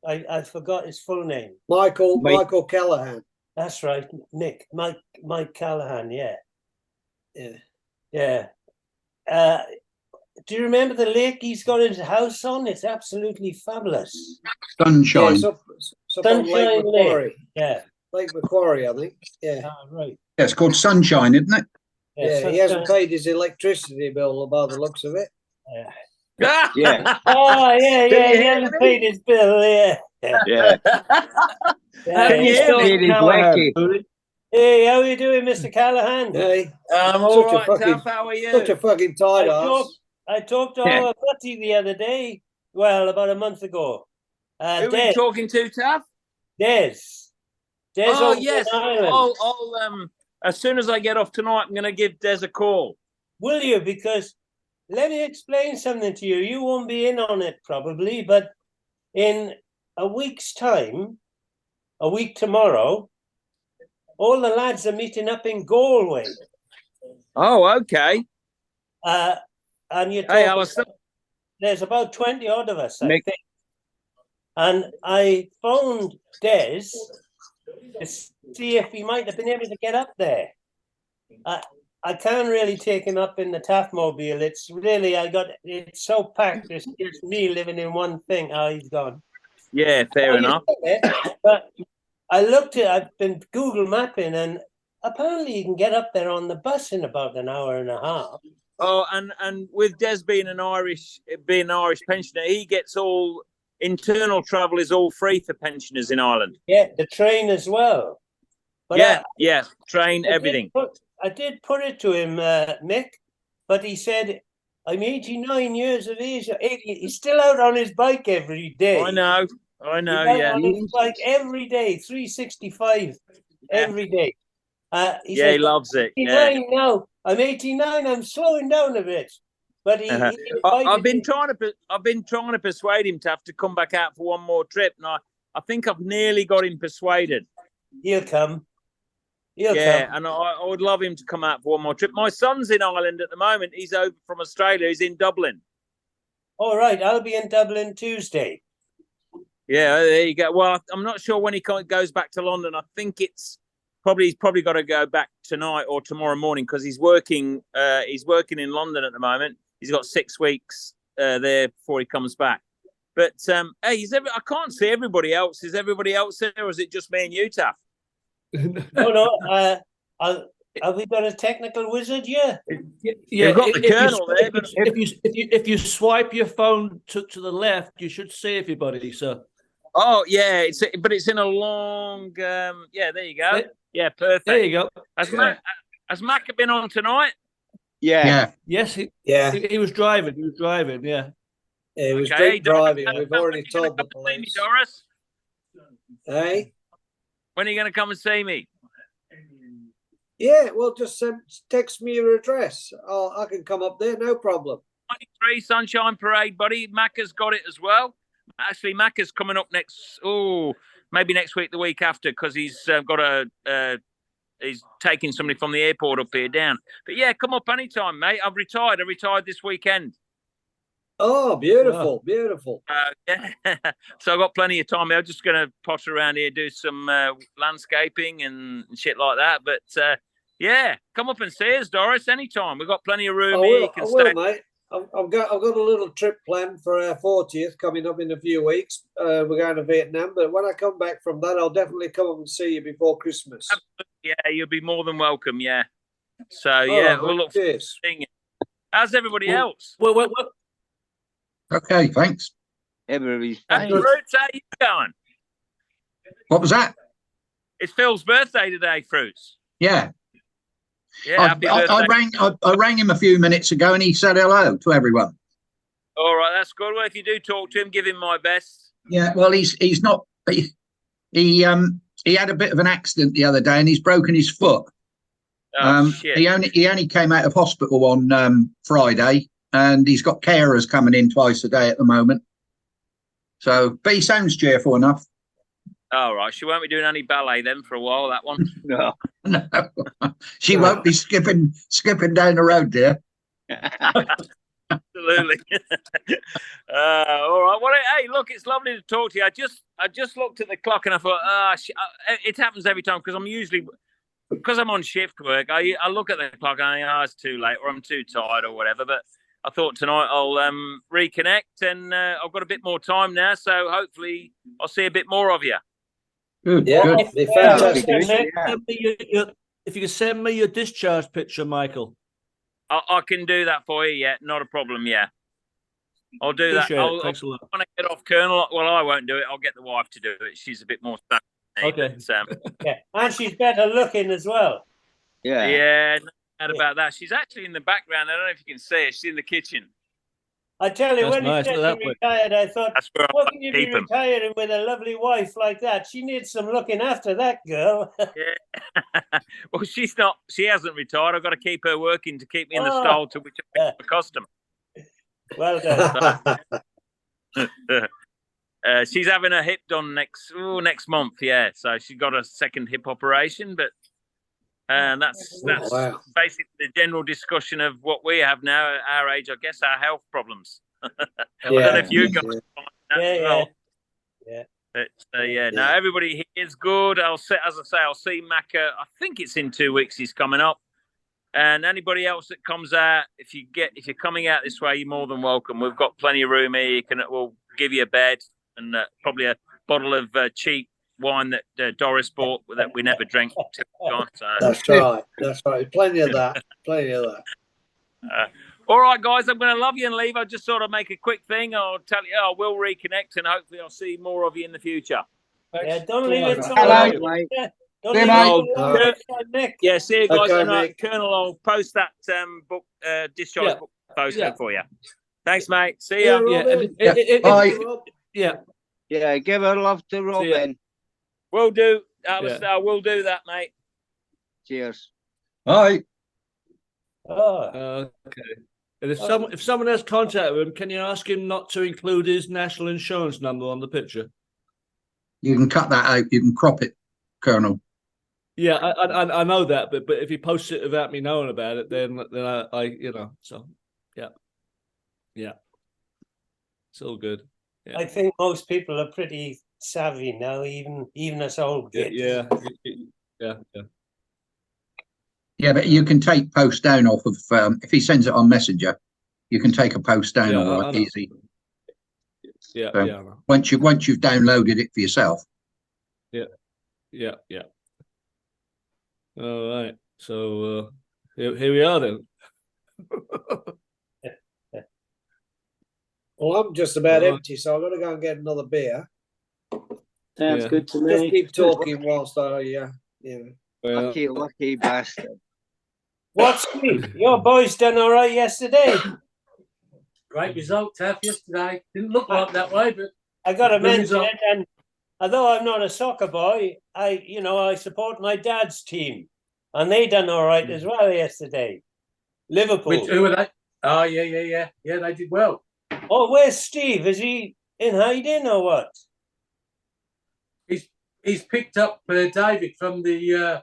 I forgot his full name. Michael Callahan. That's right, Nick. Mike Callahan. Yeah. do you remember the lake he's got his house on? It's absolutely fabulous. Sunshine. Yeah, it's up on Lake Macquarie. Yeah. Lake Macquarie, I think. Yeah. Right. Yeah, it's called Sunshine, isn't it? Yeah, he hasn't paid his electricity bill by the looks of it. Yeah. Oh, yeah. He hasn't paid his bill. Yeah. Yeah. Can you hear me, Callahan? Hey, how are you doing, Mr. Callahan? Hey, I'm all right, Taff. How are you? Such a fucking tight ass. I talked to our buddy the other day. Well, about a month ago. Who are you talking to, Taff? Des. Oh, over yes. in Ireland. I'll as soon as I get off tonight, I'm going to give Des a call. Will you? Because let me explain something to you. You won't be in on it probably, but in a week's time, a week tomorrow, all the lads are meeting up in Galway. Oh, okay. And you Hey, Alistair. There's about 20 odd of us, I think. And I phoned Des to see if he might have been able to get up there. I can't really take him up in the Taffmobile. It's really, it's so packed. It's just me living in one thing. Oh, he's gone. Yeah, fair enough. But I've been Google mapping, and apparently you can get up there on the bus in about an hour and a half. Oh, and with Des being an Irish pensioner, he gets all internal travel is all free for pensioners in Ireland. Yeah, the train as well. But train, everything. I did put it to him, Mick, but he said, I'm 89 years of age. He's still out on his bike every day. I know, He's out on his bike every day, 365 every day. He loves it. Yeah. Now. I'm 89. I'm slowing down a bit. But I've been trying to persuade him to have to come back out for one more trip, and I think I've nearly got him persuaded. He'll come. And I would love him to come out for one more trip. My son's in Ireland at the moment. He's over from Australia. He's in Dublin. All right, I'll be in Dublin Tuesday. Yeah, there you go. Well, I'm not sure when he goes back to London. I think he's probably got to go back tonight or tomorrow morning because he's working in London at the moment. He's got 6 weeks there before he comes back. But hey, I can't see everybody else. Is everybody else there, or is it just me and you, Taff? No. Have we got a technical wizard? Yeah. You've got the colonel there. If you swipe your phone to the left, you should see everybody, sir. Oh yeah, it's in a long. There you go. Yeah, perfect. There you go. Has Mac been on tonight? Yeah. Yes. He was driving. He was driving. Yeah. He was driving. We've already told the police. Doris. Hey. When are you going to come and see me? Yeah, well, just text me your address. I can come up there, no problem. 23 Sunshine Parade, buddy. Macca's got it as well. Actually, Macca's coming up maybe next week, the week after, because he's he's taking somebody from the airport up here down. But yeah, come up anytime, mate. I've retired. I retired this weekend. Oh, beautiful, beautiful. So I've got plenty of time. I'm just going to potter around here, do some landscaping and shit like that. But yeah, come up and see us, Doris, anytime. We've got plenty of room here. You can stay. Mate. I've got a little trip planned for our 40th coming up in a few weeks. We're going to Vietnam, but when I come back from that, I'll definitely come up and see you before Christmas. Yeah, you'll be more than welcome. Yeah. So yeah, we'll look forward to seeing you. How's everybody else? Well. Okay, thanks. Everybody's fine. Fruits, how you going? What was that? It's Phil's birthday today, Fruits. Yeah. Yeah, happy birthday. I rang him a few minutes ago and he said hello to everyone. All right, that's good. Well, if you do talk to him, give him my best. Yeah, well, he's not. He had a bit of an accident the other day and he's broken his foot. Oh, shit. He only came out of hospital on Friday, and he's got carers coming in twice a day at the moment. So, but he sounds cheerful enough. All right, she won't be doing any ballet then for a while. That one. No, she won't be skipping down the road there. Absolutely. All right. Well, hey, look, it's lovely to talk to you. I just looked at the clock and I thought, it happens every time because I'm on shift work. I look at the clock and I think, it's too late or I'm too tired or whatever. But I thought tonight I'll reconnect, and I've got a bit more time now, so hopefully I'll see a bit more of you. Good, Yeah, good. be fantastic. If you can send me your discharge picture, Michael. I can do that for you. Yeah, not a problem. Yeah, I'll do that. Thanks a lot. When I get off, Colonel. Well, I won't do it. I'll get the wife to do it. She's a bit more. Okay. But, Yeah, and she's better looking as well. Yeah, no doubt about that. She's actually in the background. I don't know if you can see her. She's in the kitchen. I tell you, That's when nice. he said Look he at that retired, I thought, That's where what I can you be keep 'em. retiring with a lovely wife like that? She needs some looking after, that girl. Yeah. Well, she's not. She hasn't retired. I've got to keep her working to keep me in the Oh. style to which I'm accustomed. Well done. She's having her hip done next month. Yeah, so she's got a second hip operation, but and that's wow. basically the general discussion of what we have now at our age. I guess our health problems. I don't know if you guys find that as well. Yeah. But no, everybody here is good. I'll see Macca. I think it's in 2 weeks. He's coming up, and anybody else that comes out, if you're coming out this way, you're more than welcome. We've got plenty of room here. We'll give you a bed and probably a bottle of cheap wine that Doris bought that we never drank. That's right. That's right. Plenty of that. All right, guys, I'm going to love you and leave. I just sort of make a quick thing. I'll tell you, I will reconnect, and hopefully I'll see more of you in the future. Yeah, don't leave it so Hello, long. mate. Don't See you, leave mate. it so long next time, Nick. Yeah, see you guys. Okay, and, mate. Colonel, I'll post that book discharge book postcode for you. Thanks, mate. See Yeah, you. Robin. Bye. Yeah. Give her love to Robin. Will do, Alistair. I will do that, mate. Cheers. Bye. Oh. Okay. And if someone has contact with him, can you ask him not to include his national insurance number on the picture? You can cut that out. You can crop it, Colonel. Yeah, I know that, but if he posts it without me knowing about it, then I so yeah, it's all good. Yeah. I think most people are pretty savvy now, even us old kids. Yeah. Yeah, but you can take post down off of if he sends it on Messenger, you can take a post down all right, easy. Yeah, so once you've downloaded it for yourself. Yeah. All right. So here we are then. Well, I'm just about empty, so I've got to go and get another beer. Sounds good to me. Just keep talking whilst Lucky bastard. What's Steve? Your boys done all right yesterday. Great result, Taff, yesterday. Didn't look like that way, but I got to good mention result. it. And although I'm not a soccer boy, I support my dad's team, and they done all right as well yesterday. Liverpool. Who are they? Oh, yeah. Yeah, they did well. Oh, where's Steve? Is he in hiding or what? He's picked up David from the.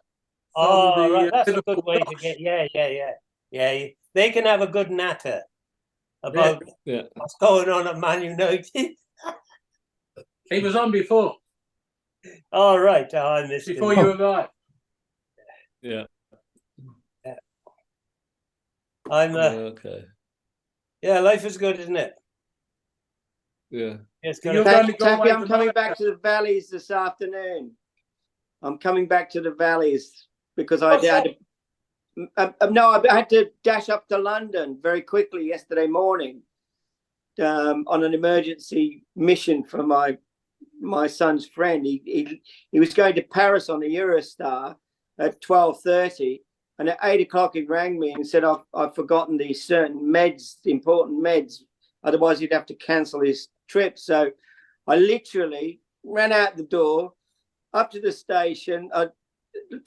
Right. That's a good way to get. Yeah. They can have a good natter about what's going on at Man United. He was on before. All right. I missed before you arrived. Yeah. I'm okay. Yeah, life is good, isn't it? Yeah. It's Taffy, I'm coming back to the valleys this afternoon. I'm coming back to the valleys because I had to dash up to London very quickly yesterday morning on an emergency mission for my son's friend. He was going to Paris on the Eurostar at 12:30, and at 8 o'clock he rang me and said I've forgotten these certain important meds. Otherwise he'd have to cancel his trip. So I literally ran out the door up to the station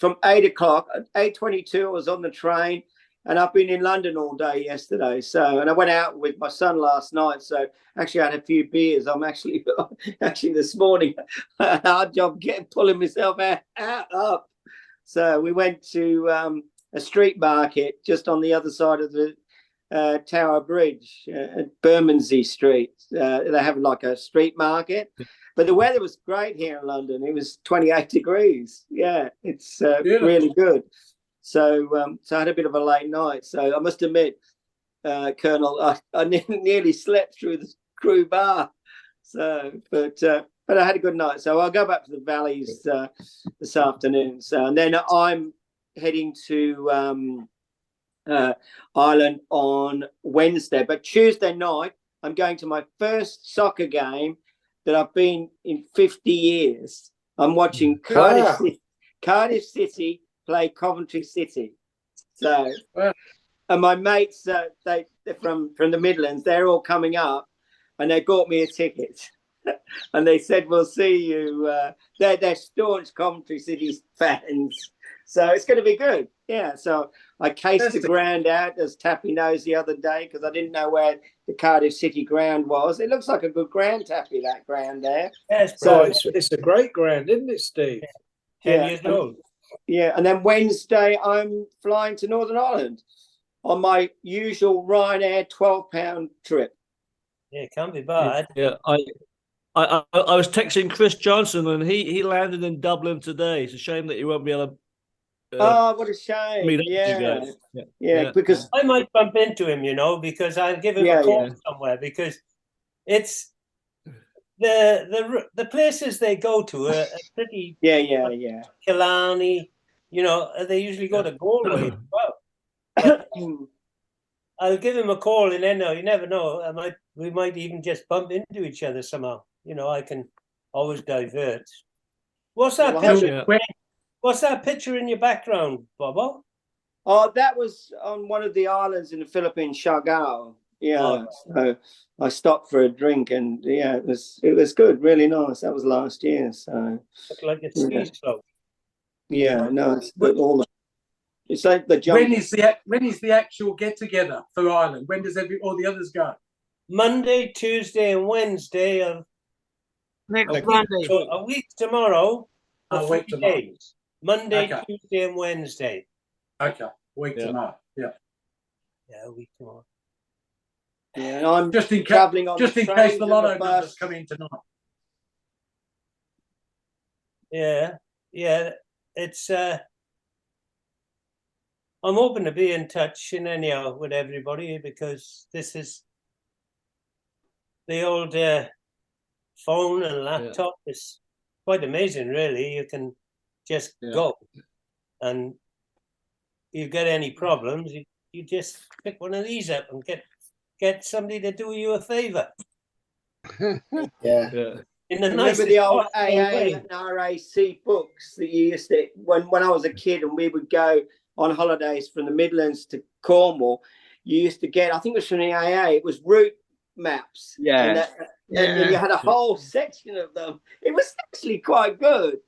from 8 o'clock. At 8:22 I was on the train, and I've been in London all day yesterday. And I went out with my son last night. So actually I had a few beers. I'm actually this morning, hard job pulling myself up. So we went to a street market just on the other side of the Tower Bridge at Bermondsey Street. They have like a street market, but the weather was great here in London. It was 28 degrees. Yeah, it's really good. So I had a bit of a late night. So I must admit, Colonel. I nearly slept through the crew bar. So, but I had a good night. So I'll go back to the valleys this afternoon. So, and then I'm heading to Ireland on Wednesday. But Tuesday night, I'm going to my first soccer game that I've been in 50 years. I'm watching Cardiff City play Coventry City. So, and my mates, they're from the Midlands, they're all coming up, and they bought me a ticket. And they said, "We'll see you." They're staunch Coventry City fans, so it's going to be good. Yeah. So I cased the ground out, as Tappy knows, the other day, because I didn't know where the Cardiff City ground was. It looks like a good ground, Tappy, that ground there. Yes, so it's a great ground, isn't it, Steve? 10 years old. Yeah, and then Wednesday I'm flying to Northern Ireland on my usual Ryanair £12 trip. Yeah, it can't be bad. Yeah, I was texting Chris Johnson, and he landed in Dublin today. It's a shame that he won't be able to. Oh, what a shame! Meet up with you Yeah. guys. Yeah, because I might bump into him, because I'll give him a call somewhere, because it's the places they go to are pretty. Yeah. Killarney, they usually go to Galway as well. But I'll give him a call, and then you never know. We might even just bump into each other somehow. I can always divert. What's that picture? What's that picture in your background, Bobo? Oh, that was on one of the islands in the Philippines, Siargao. Yeah, so I stopped for a drink, and it was good, really nice. That was last year. So looked like a ski slope. Yeah, no, it's like the jump. When is the actual get together for Ireland? When does all the others go? Monday, Tuesday, and Wednesday of a week tomorrow. A week tomorrow. Days. Monday, Tuesday, and Wednesday. Okay, week tomorrow. Yeah. Yeah, a week tomorrow. Yeah, and I'm just in traveling on just in case the lotto numbers come in tonight. Yeah. It's I'm hoping to be in touch anyhow with everybody, because this is the old phone and laptop is quite amazing, really. You can just go, and you get any problems, you just pick one of these up and get somebody to do you a favor. Yeah. In the Remember the old AA way. and RAC books that you used to, when I was a kid and we would go on holidays from the Midlands to Cornwall, you used to get, I think it was from the AA, it was route maps. Yeah. And you had a whole section of them. It was actually quite good.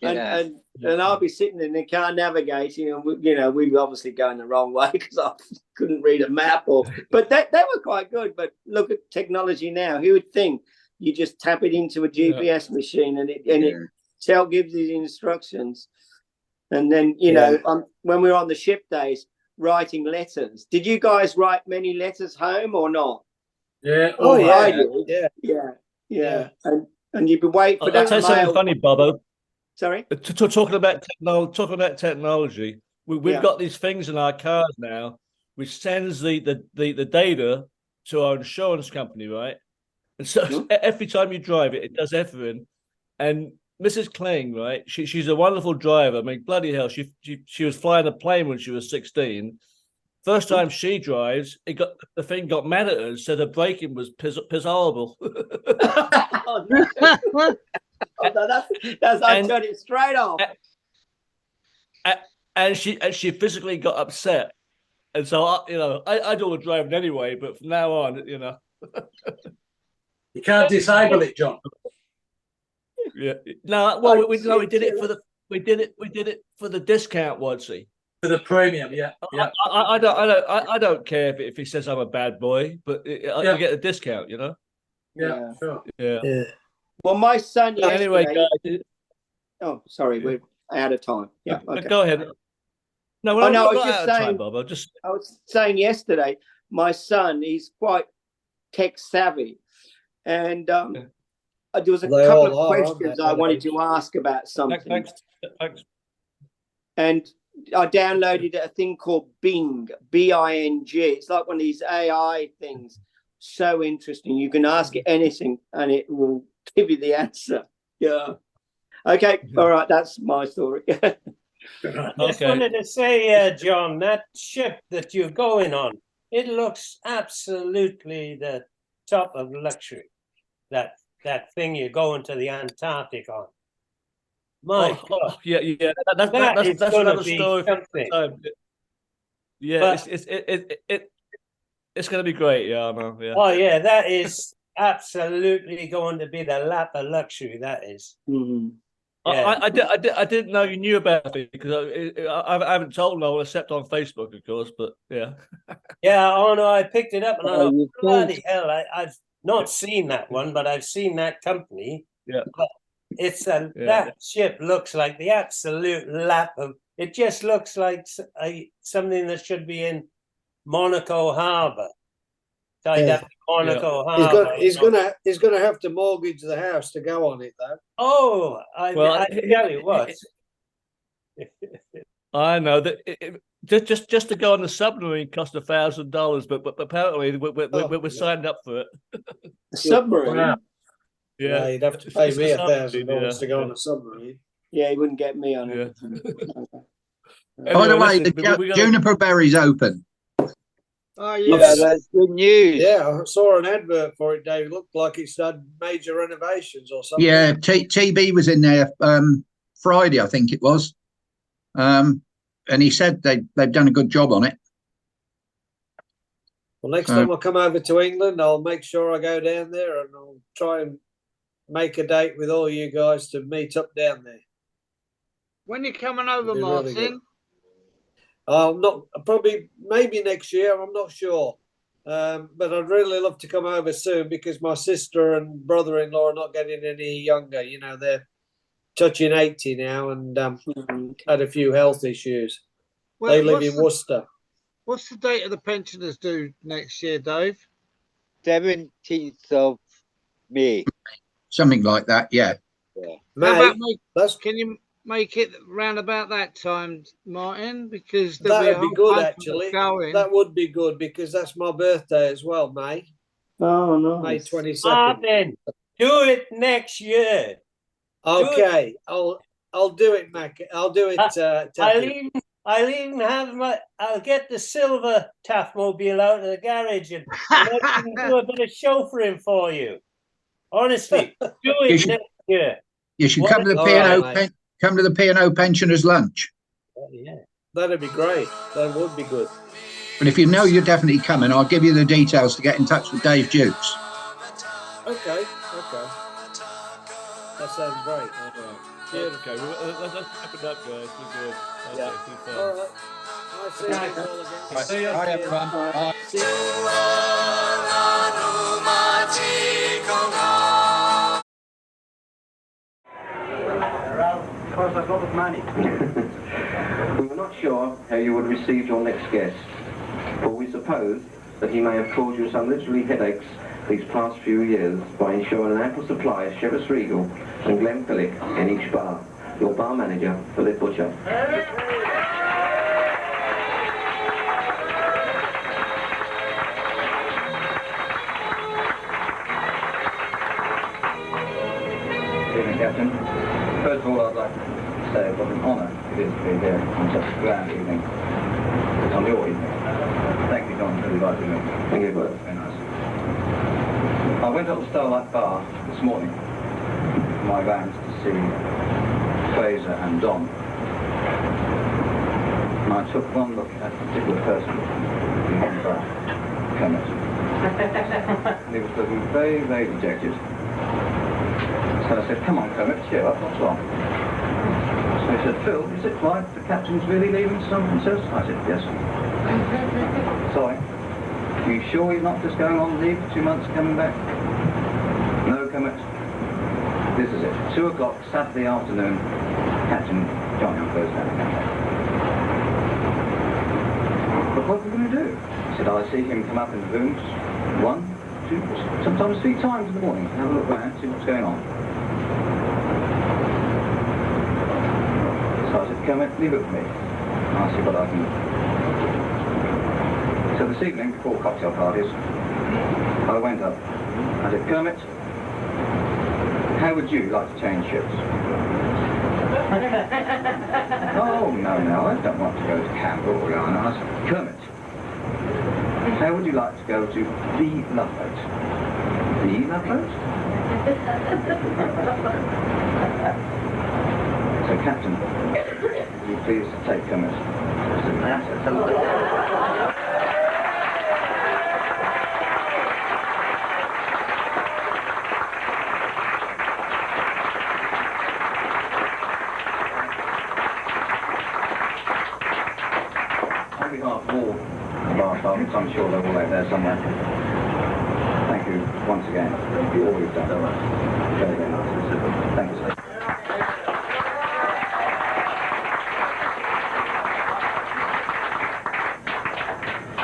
And I'll be sitting in the car navigating, and we'd obviously going the wrong way because I couldn't read a map, but they were quite good. But look at technology now. Who would think you just tap it into a GPS machine and it gives you the instructions. And then when we were on the ship days, writing letters. Did you guys write many letters home or not? Yeah. Oh yeah. Yeah. And you'd be waiting for that. I'll tell you something funny, Bobo. Sorry. Talking about technology, we've got these things in our cars now, which sends the data to our insurance company, right? And so every time you drive it, it does everything. And Mrs. Kling, right? She's a wonderful driver. I mean, bloody hell, she was flying a plane when she was 16. First time she drives, the thing got mad at her and said her braking was piss horrible. I turned it straight off. And she physically got upset. And so I do all the driving anyway, but from now on, you can't disable it, John. Yeah. No, well, we did it for the discount, Wadsey. For the premium, yeah. I don't care if he says I'm a bad boy, but I get a discount, Yeah, sure. Yeah. Well, my son yesterday. Anyway, guys. Oh, sorry, we're out of time. Yeah. Okay. Go ahead. No, I was not just out of saying. time, Bob. I was saying yesterday, my son, he's quite tech savvy, and there was a couple of questions I wanted to ask about something. Thanks. And I downloaded a thing called Bing, B-I-N-G. It's like one of these AI things. So interesting. You can ask it anything and it will give you the answer. Yeah. Okay. All right. That's my story. I just wanted to say, John, that ship that you're going on, it looks absolutely the top of luxury. That thing you're going to the Antarctic on. My God. Yeah. That's another story for the time. Yeah, but it's going to be great. Yeah, I know. Yeah. Oh yeah, that is absolutely going to be the lap of luxury. That is. Mm-hmm. Yeah. I didn't know you knew about it because I haven't told no one except on Facebook, of course. But yeah. Yeah. Oh no, I picked it up and I thought, bloody hell! I've not seen that one, but I've seen that company. Yeah. But it's that ship looks like the absolute lap of. It just looks like something that should be in Monaco Harbour. Monaco Harbour. He's gonna have to mortgage the house to go on it, though. Oh, I tell you what. I know that just to go on the submarine cost $1,000, but apparently we're signed up for it. The submarine. Yeah, you'd have to pay me $1,000 to go on a submarine. Yeah, he wouldn't get me on it. By the way, the juniper berry's open. Oh yeah, that's good news. Yeah, I saw an advert for it, Dave. It looked like it's had major renovations or something. Yeah, TB was in there Friday, I think it was, and he said they've done a good job on it. Well, next time I come over to England, I'll make sure I go down there and I'll try and make a date with all you guys to meet up down there. When you coming over, Martin? Really not probably maybe next year. I'm not sure, but I'd really love to come over soon because my sister and brother-in-law are not getting any younger. You know, they're touching 80 now and had a few health issues. Well, they live in Worcester. What's the date of the pensioners due next year, Dave? 17th of May. Something like that, yeah. May, can you make it round about that time, Martin? Because that would be good, actually. That would be good because that's my birthday as well, May. Oh no, May 22nd. Martin, do it next year. Okay, I'll do it, Mac. I'll do it. I'll even have I'll get the silver Taffmobile out of the garage and I can do a bit of chauffeuring for you. Honestly, do it next year. You should come to the P&O. Come to the P&O pensioners' lunch. Yeah, that'd be great. That would be good. But if you know you're definitely coming, I'll give you the details to get in touch with Dave Dukes. Okay. That sounds great. Cheers. Okay, let's wrap it up, guys. We're good. Okay, yeah. All right. I'll see you all again. See you. Bye, everyone. Bye. Because I've got the money. We were not sure how you would receive your next guest, for we suppose that he may have caused you some literary headaches these past few years by ensuring an ample supply of Chivas Regal and Glenfiddich in each bar. Your bar manager, Philip Butcher. Evening, Captain. First of all, I'd like to say what an honour it is to be here on such a grand evening. It's on your evening. Thank you, John, for inviting me. Thank you, both. Very nice. I went up the Starlight Bar this morning in my vans to see Fraser and Don. And I took one look at a particular person, Clement. And he was looking very, very dejected. So I said, come on, Clement, cheer up, what's wrong? So he said, Phil, is it right the captain's really leaving some princess? I said, yes. Sorry. Are you sure you're not just going on leave for 2 months coming back? No, Clement. This is it. 2 o'clock Saturday afternoon. Captain John goes down. But what are we going to do? He said, I see him come up in the rooms 1, 2, sometimes 3 times in the morning. Have a look around, see what's going on. So I said, Clement, leave it with me. nasty, but I can. So this evening, before cocktail parties, I went up. I said, Kermit, how would you like to change ships? Oh, no, I don't want to go to Canberra or Ghana. I said, Kermit, how would you like to go to the Love Boat? The Love Boat? So, Captain, will you please take Kermit? I said, on behalf of all of our staff, I'm sure they're all out there somewhere. Thank you once again for all you've done. Very, very nice. Thank you, sir.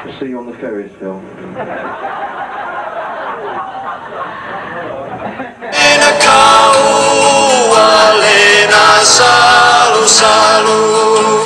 We'll see you on the ferries, Phil.